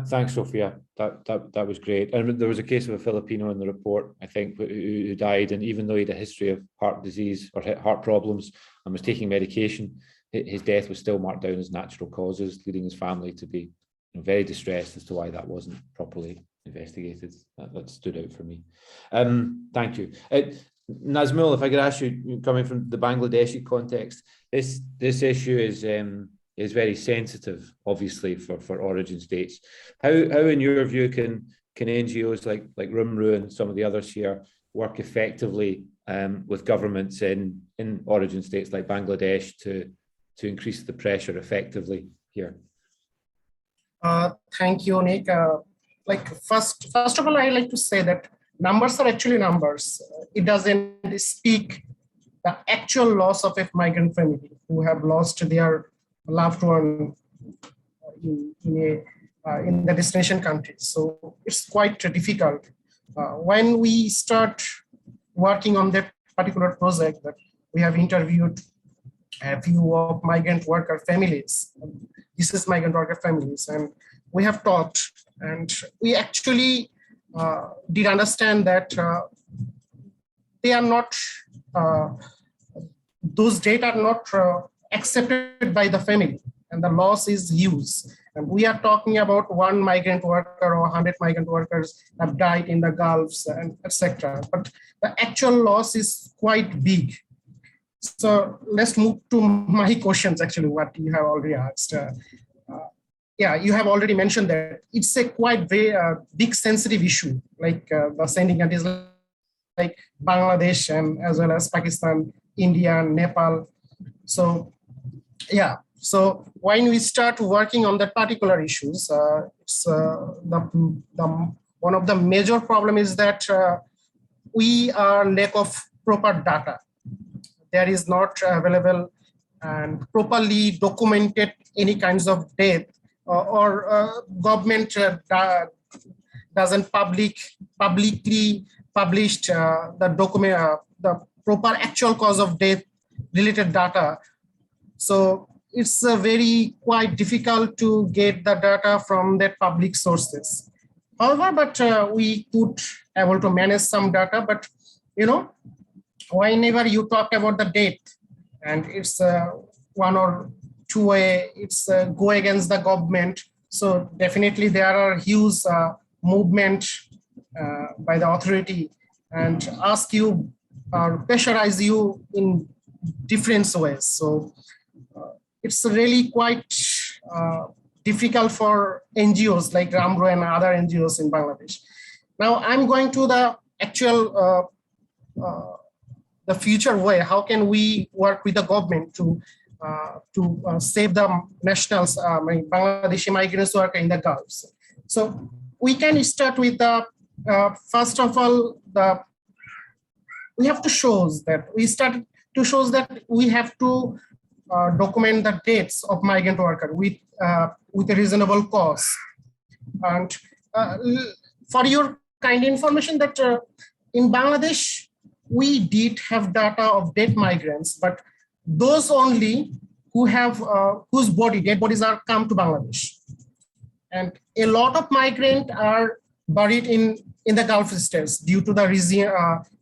Thanks, Sophia. That was great. And there was a case of a Filipino in the report, I think, who died, and even though he had a history of heart disease or heart problems and was taking medication, his death was still marked down as natural causes, leading his family to be very distressed as to why that wasn't properly investigated. That stood out for me. Thank you. Nazmul, if I could ask you, coming from the Bangladeshi context, this issue is very sensitive, obviously, for origin states. How in your view can NGOs like Rumru and some of the others here work effectively with governments in origin states like Bangladesh to increase the pressure effectively here? Thank you, Nick. First of all, I like to say that numbers are actually numbers. It doesn't speak the actual loss of a migrant family who have lost their loved one in the destination countries. So it's quite difficult. When we start working on that particular project, that we have interviewed a few of migrant worker families. This is migrant worker families, and we have talked, and we actually did understand that they are not, those data are not accepted by the family, and the loss is huge. And we are talking about 1 migrant worker or 100 migrant workers have died in the Gulfs, and etc. But the actual loss is quite big. So let's move to my questions, actually, what you have already asked. Yeah, you have already mentioned that it's a quite very big sensitive issue, like the sending countries like Bangladesh and as well as Pakistan, India, and Nepal. So yeah, so when we start working on that particular issues, it's one of the major problem is that we are lack of proper data. There is not available and properly documented any kinds of death, or government doesn't publicly published the document, the proper actual cause of death related data. So it's very quite difficult to get the data from that public sources. However, but we could able to manage some data, but whenever you talk about the death, and it's 1 or 2 way, it's go against the government. So definitely there are huge movement by the authority and ask you or pressurize you in different ways. So it's really quite difficult for NGOs like Ramro and other NGOs in Bangladesh. Now I'm going to the actual the future way. How can we work with the government to save the nationals, Bangladeshi migrants who are in the Gulfs? So we can start with the first of all, we have to show that we have to document the deaths of migrant workers with a reasonable cost. And for your kind information, that in Bangladesh we did have data of dead migrants, but those only who have whose dead bodies are come to Bangladesh. And a lot of migrants are buried in the Gulf states due to the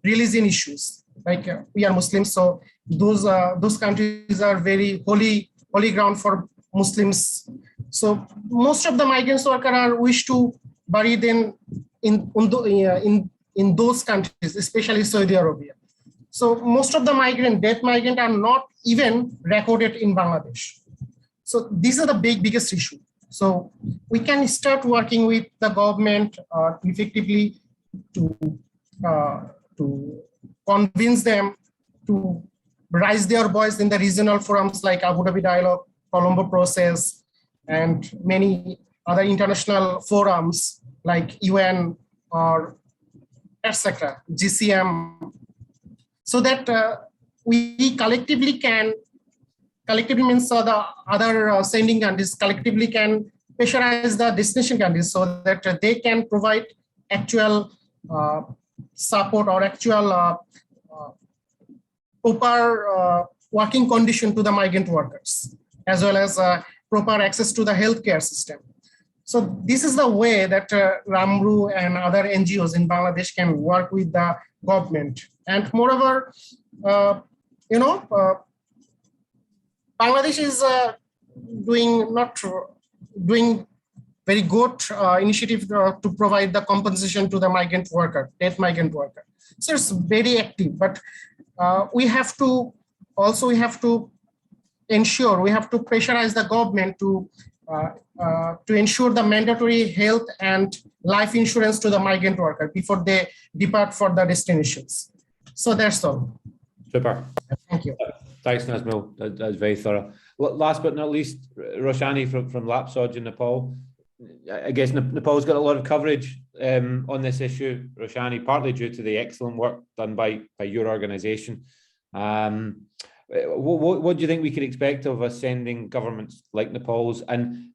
religion issues. Like we are Muslims, so those countries are very holy ground for Muslims. So most of the migrants workers are wish to bury them in those countries, especially Saudi Arabia. So most of the death migrants are not even recorded in Bangladesh. So these are the biggest issue. So we can start working with the government effectively to convince them to raise their voice in the regional forums like Abu Dhabi Dialogue, Colombo Process, and many other international forums like UN or etc., GCM, so that we collectively means the other sending countries collectively can pressurize the destination countries so that they can provide actual support or actual proper working condition to the migrant workers, as well as proper access to the healthcare system. So this is the way that Ramru and other NGOs in Bangladesh can work with the government. And moreover, Bangladesh is not doing very good initiative to provide the compensation to the migrant worker, death migrant worker. So it's very active, but we have to ensure, we have to pressurize the government to ensure the mandatory health and life insurance to the migrant worker before they depart for the destinations. So that's all. Super. Thank you. Thanks, Nazmul. That's very thorough. Last but not least, Roshani from Lapsoj in Nepal. I guess Nepal's got a lot of coverage on this issue, Roshani, partly due to the excellent work done by your organisation. What do you think we could expect of ascending governments like Nepal's? And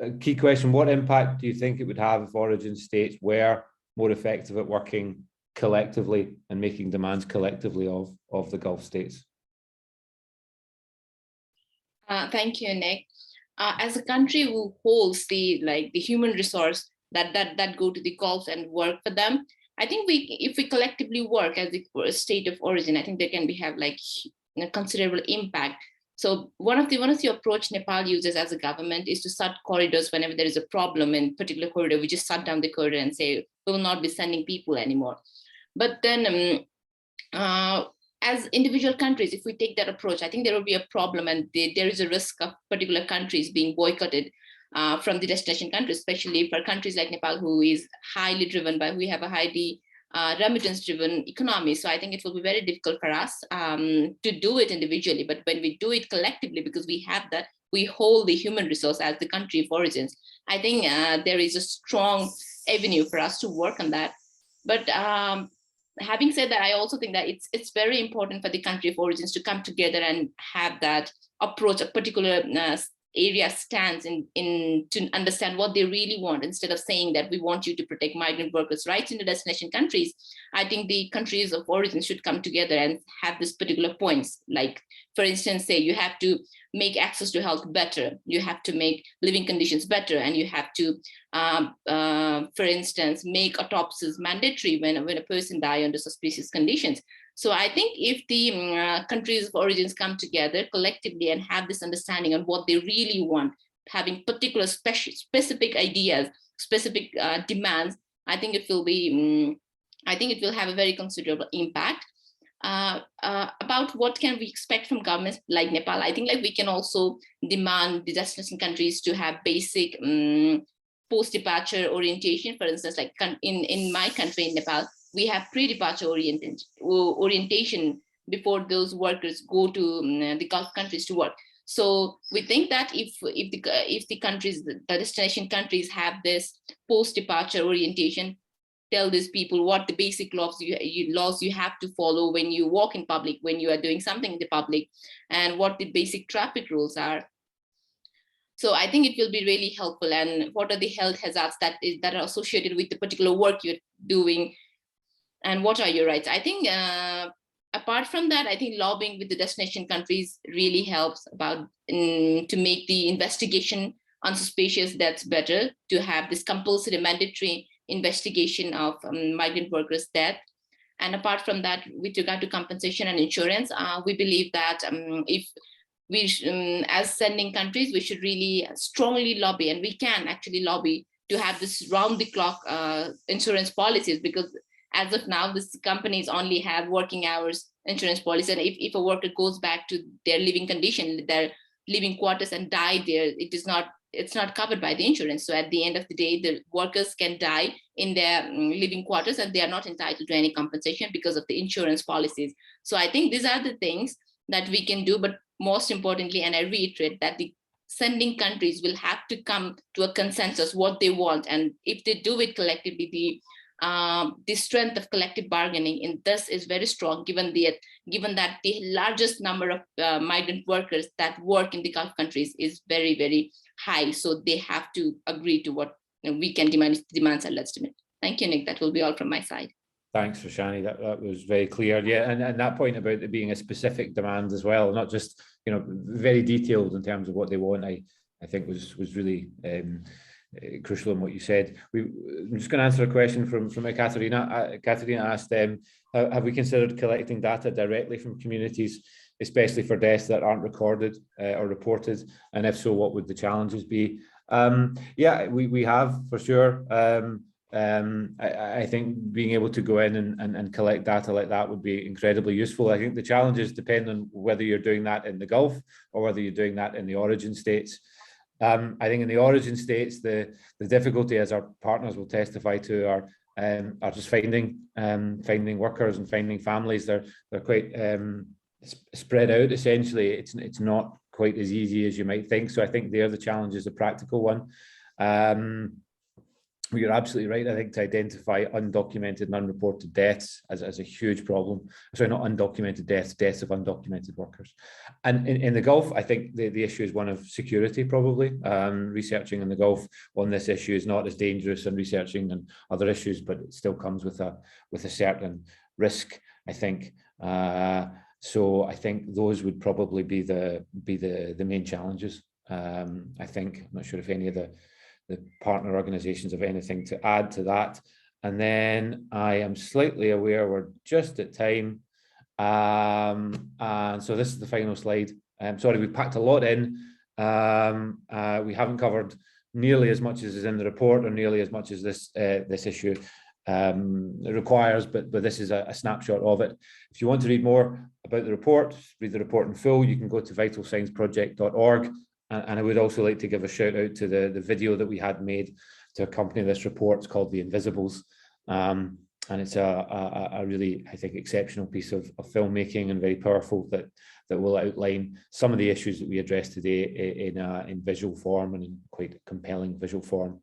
a key question, what impact do you think it would have if origin states were more effective at working collectively and making demands collectively of the Gulf states? Thank you, Nick. As a country who holds the human resource that go to the Gulf and work for them, I think if we collectively work as a state of origin, I think there can have a considerable impact. So one of the approach Nepal uses as a government is to shut corridors whenever there is a problem in particular corridor. We just shut down the corridor and say we will not be sending people anymore. But then as individual countries, if we take that approach, I think there will be a problem, and there is a risk of particular countries being boycotted from the destination countries, especially for countries like Nepal, who is highly driven by, we have a highly remittance-driven economy. So I think it will be very difficult for us to do it individually. But when we do it collectively, because we have that, we hold the human resource as the country of origins, I think there is a strong avenue for us to work on that. But having said that, I also think that it's very important for the country of origins to come together and have that approach, a particular area stands in to understand what they really want, instead of saying that we want you to protect migrant workers' rights in the destination countries. I think the countries of origin should come together and have this particular points. Like, for instance, say you have to make access to health better, you have to make living conditions better, and you have to, for instance, make autopsies mandatory when a person dies under suspicious conditions. So I think if the countries of origins come together collectively and have this understanding on what they really want, having particular specific ideas, specific demands, I think it will be, I think it will have a very considerable impact. About what can we expect from governments like Nepal, I think we can also demand the destination countries to have basic post-departure orientation. For instance, like in my country, in Nepal, we have pre-departure orientation before those workers go to the Gulf countries to work. So we think that if the countries, the destination countries, have this post-departure orientation, tell these people what the basic laws you have to follow when you walk in public, when you are doing something in the public, and what the basic traffic rules are. So I think it will be really helpful. And what are the health hazards that are associated with the particular work you're doing, and what are your rights? I think apart from that, I think lobbying with the destination countries really helps about to make the investigation on suspicious deaths better, to have this compulsory mandatory investigation of migrant workers' death. And apart from that, with regard to compensation and insurance, we believe that if we, as sending countries, we should really strongly lobby, and we can actually lobby to have this round-the-clock insurance policies, because as of now, these companies only have working hours insurance policy, and if a worker goes back to their living condition, their living quarters, and die there, it's not covered by the insurance. So at the end of the day, the workers can die in their living quarters, and they are not entitled to any compensation because of the insurance policies. So I think these are the things that we can do, but most importantly, and I reiterate, that the sending countries will have to come to a consensus what they want, and if they do it collectively, the strength of collective bargaining in this is very strong, given that the largest number of migrant workers that work in the Gulf countries is very, very high. So they have to agree to what we can demand. Demands are legitimate. Thank you, Nick. That will be all from my side. Thanks, Roshani. That was very clear. Yeah, and that point about it being a specific demand as well, not just very detailed in terms of what they want, I think was really crucial in what you said. I'm just going to answer a question from Katerina. Katerina asked, have we considered collecting data directly from communities, especially for deaths that aren't recorded or reported? And if so, what would the challenges be? Yeah, we have for sure. I think being able to go in and collect data like that would be incredibly useful. I think the challenges depend on whether you're doing that in the Gulf or whether you're doing that in the origin states. I think in the origin states, the difficulty, as our partners will testify to, are just finding workers and finding families. They're quite spread out. Essentially, it's not quite as easy as you might think. So I think there the challenge is a practical one. You're absolutely right. I think to identify undocumented and unreported deaths as a huge problem. Sorry, not undocumented deaths, deaths of undocumented workers. And in the Gulf, I think the issue is one of security, probably. Researching in the Gulf on this issue is not as dangerous than researching on other issues, but it still comes with a certain risk, I think. So I think those would probably be the main challenges. I think, I'm not sure if any of the partner organizations have anything to add to that. And then I am slightly aware we're just at time. And so this is the final slide. Sorry, we packed a lot in. We haven't covered nearly as much as is in the report or nearly as much as this issue requires, but this is a snapshot of it. If you want to read more about the report, read the report in full, you can go to vitalsignsproject.org. And I would also like to give a shout out to the video that we had made to accompany this report. It's called The Invisibles. And it's a really, I think, exceptional piece of filmmaking and very powerful that will outline some of the issues that we addressed today in visual form and in quite compelling visual form.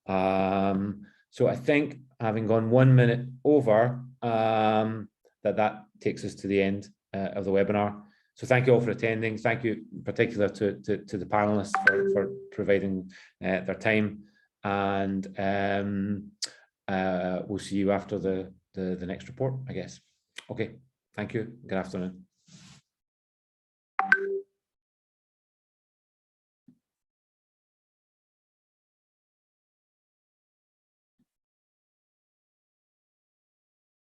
So I think, having gone 1 minute over, that takes us to the end of the webinar. So thank you all for attending. Thank you in particular to the panelists for providing their time. And we'll see you after the next report, I guess. Okay, thank you. Good afternoon.